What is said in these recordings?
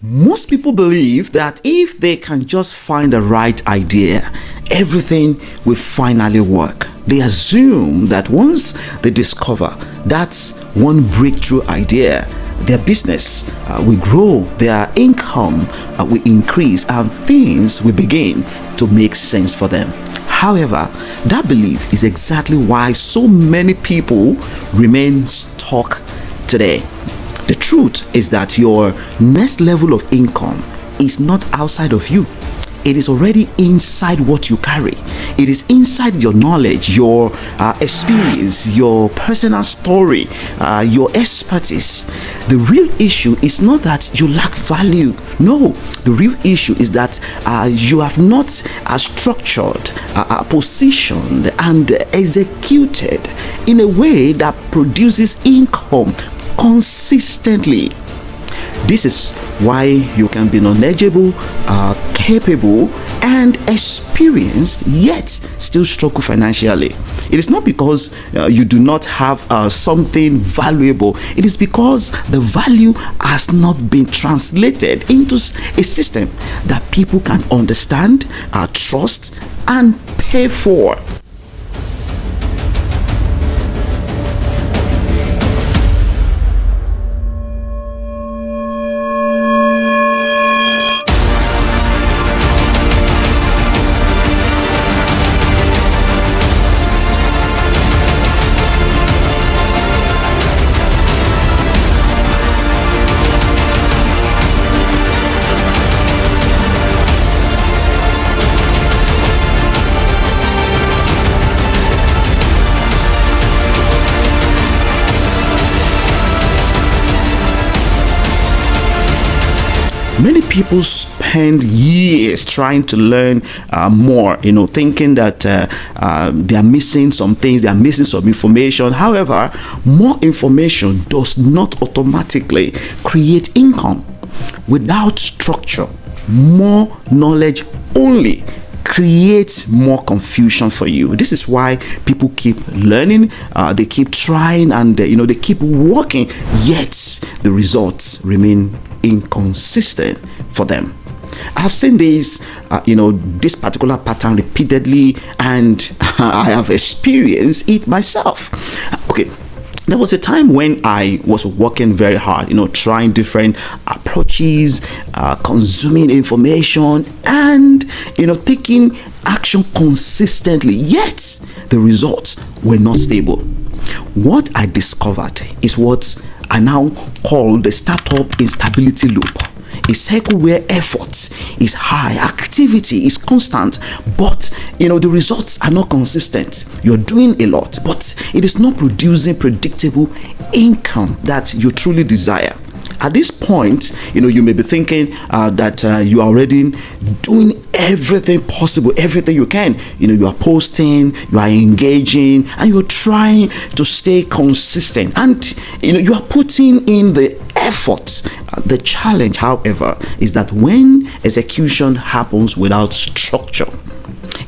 Most people believe that if they can just find the right idea, everything will finally work. They assume that once they discover that one breakthrough idea, their business will grow, their income will increase, and things will begin to make sense for them. However, that belief is exactly why so many people remain stuck today. The truth is that your next level of income is not outside of you. It is already inside what you carry. It is inside your knowledge, your experience, your personal story, your expertise. The real issue is not that you lack value. No, the real issue is that you have not structured, positioned, and executed in a way that produces income consistently. This is why you can be knowledgeable, capable, and experienced, yet still struggle financially. It is not because you do not have something valuable. It is because the value has not been translated into a system that people can understand, trust, and pay for. Many people spend years trying to learn more, thinking that they are missing some things, they are missing some information. However, more information does not automatically create income. Without structure, more knowledge only creates more confusion for you. This is why people keep learning, they keep trying, and they keep working, yet the results remain inconsistent for them. I've seen this particular pattern repeatedly, and I have experienced it myself. Okay, there was a time when I was working very hard, trying different approaches, consuming information, and taking action consistently, yet the results were not stable. What I discovered is what I now call the startup instability loop. A cycle where effort is high, activity is constant, but the results are not consistent. You're doing a lot, but it is not producing predictable income that you truly desire. At this point, you may be thinking that you are already doing everything possible, everything you can. You are posting, you are engaging, and you are trying to stay consistent, and you are putting in the effort. The challenge, however, is that when execution happens without structure,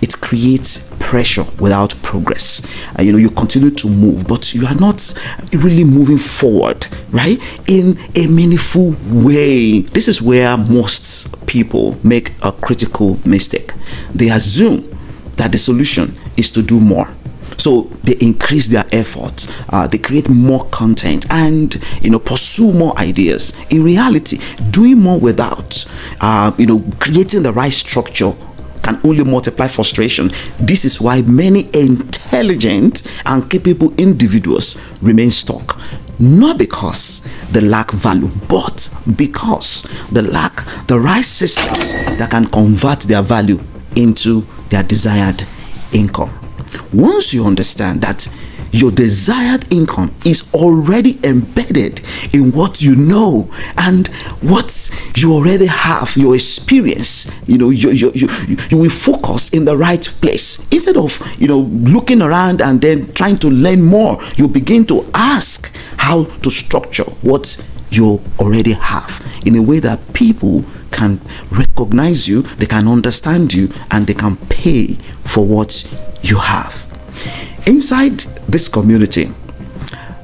it creates pressure without progress. You continue to move, but you are not really moving forward, right, in a meaningful way. This is where most people make a critical mistake. They assume that the solution is to do more. So they increase their efforts, they create more content, and pursue more ideas. In reality, doing more without creating the right structure can only multiply frustration. This is why many intelligent and capable individuals remain stuck. Not because they lack value, but because they lack the right systems that can convert their value into their desired income. Once you understand that your desired income is already embedded in what you know and what you already have, your experience, you will focus in the right place. Instead of looking around and then trying to learn more, you begin to ask how to structure what you already have in a way that people can recognize you, they can understand you, and they can pay for what you have. Inside this community,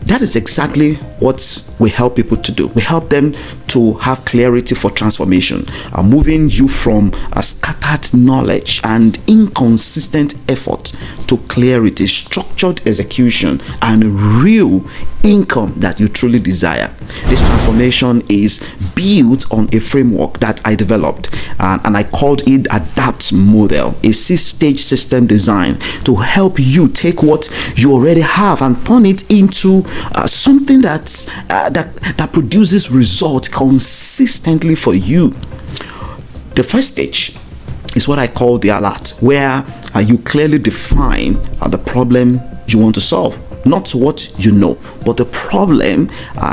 that is exactly what we help people to do. We help them to have clarity for transformation, moving you from scattered knowledge and inconsistent effort to clarity, structured execution, and real income that you truly desire. This transformation is built on a framework that I developed, and I called it ADAPT model, a 6-stage system design to help you take what you already have and turn it into something that produces results consistently for you. The first stage is what I call the alert, where you clearly define the problem you want to solve. Not what you know, but the problem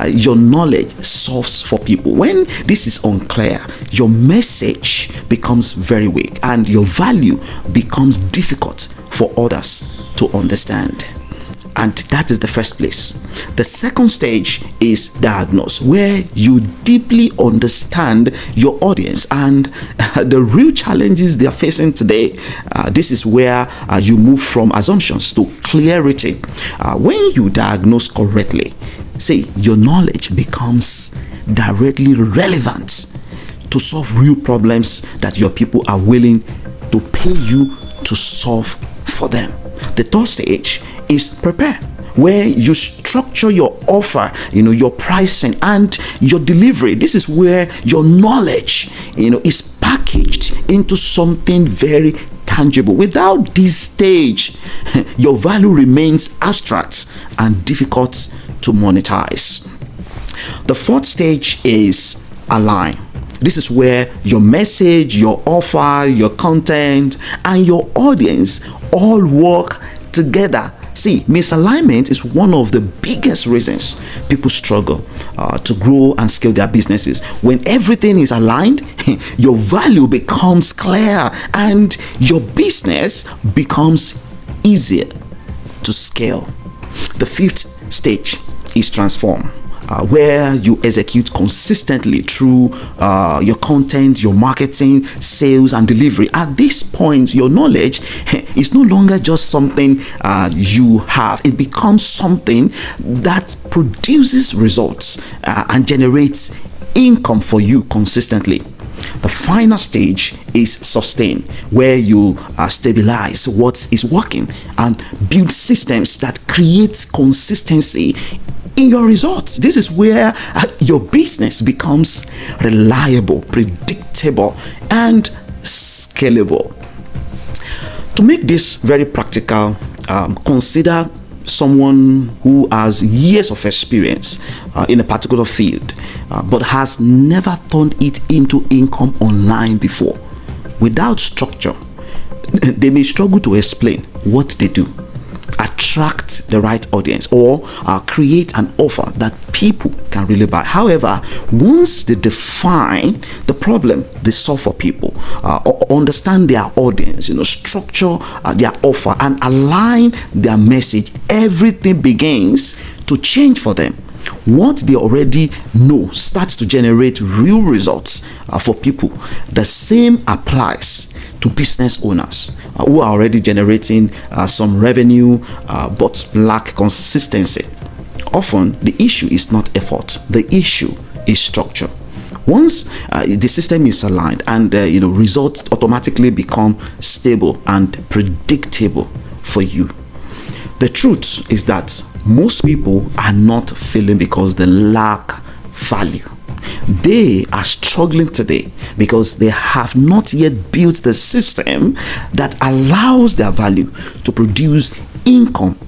your knowledge solves for people. When this is unclear, your message becomes very weak and your value becomes difficult for others to understand. And that is the first place. The second stage is diagnose, where you deeply understand your audience and the real challenges they are facing today. This is where you move from assumptions to clarity. When you diagnose correctly, your knowledge becomes directly relevant to solve real problems that your people are willing to pay you to solve for them. The third stage is prepare, where you structure your offer, your pricing and your delivery. This is where your knowledge, is packaged into something very tangible. Without this stage, your value remains abstract and difficult to monetize. The fourth stage is align. This is where your message, your offer, your content, and your audience all work together. Misalignment is one of the biggest reasons people struggle to grow and scale their businesses. When everything is aligned, your value becomes clear and your business becomes easier to scale. The fifth stage is transform, where you execute consistently through your content, your marketing, sales, and delivery. At this point, your knowledge is no longer just something you have. It becomes something that produces results and generates income for you consistently. The final stage is sustain, where you stabilize what is working and build systems that create consistency in your results. This is where your business becomes reliable, predictable, and scalable. To make this very practical, consider someone who has years of experience in a particular field, but has never turned it into income online before. Without structure, they may struggle to explain what they do, attract the right audience, or create an offer that people can really buy. However, once they define the problem they solve for people, understand their audience, structure their offer and align their message, everything begins to change for them. What they already know starts to generate real results for people. The same applies to business owners who are already generating some revenue but lack consistency. Often the issue is not effort, the issue is structure. Once the system is aligned and results automatically become stable and predictable for you. The truth is that most people are not failing because they lack value. They are struggling today because they have not yet built the system that allows their value to produce income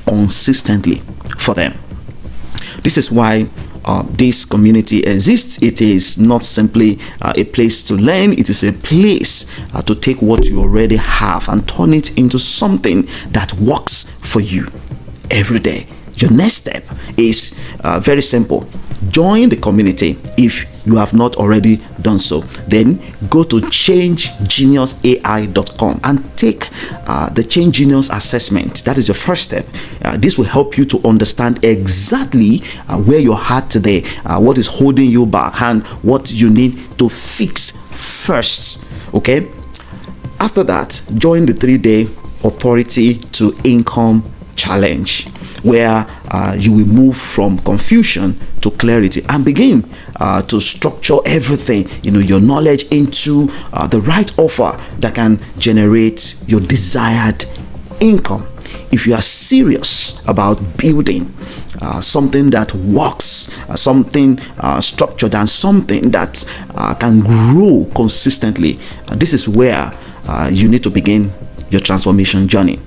consistently for them. This is why this community exists. It is not simply a place to learn, it is a place to take what you already have and turn it into something that works for you every day. Your next step is very simple. Join the community if you have not already done so. Then go to ChangeGeniusAI.com and take the Change Genius assessment. That is your first step. This will help you to understand exactly where you're at today, what is holding you back, and what you need to fix first. Okay? After that, join the 3-day authority to income challenge, where you will move from confusion to clarity and begin to structure everything, your knowledge into the right offer that can generate your desired income. If you are serious about building something that works, something structured, and something that can grow consistently, this is where you need to begin your transformation journey.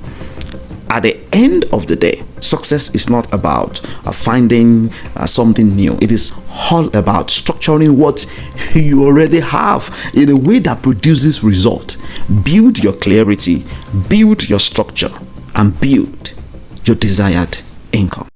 At the end of the day, success is not about finding something new. It is all about structuring what you already have in a way that produces result. Build your clarity, build your structure, and build your desired income.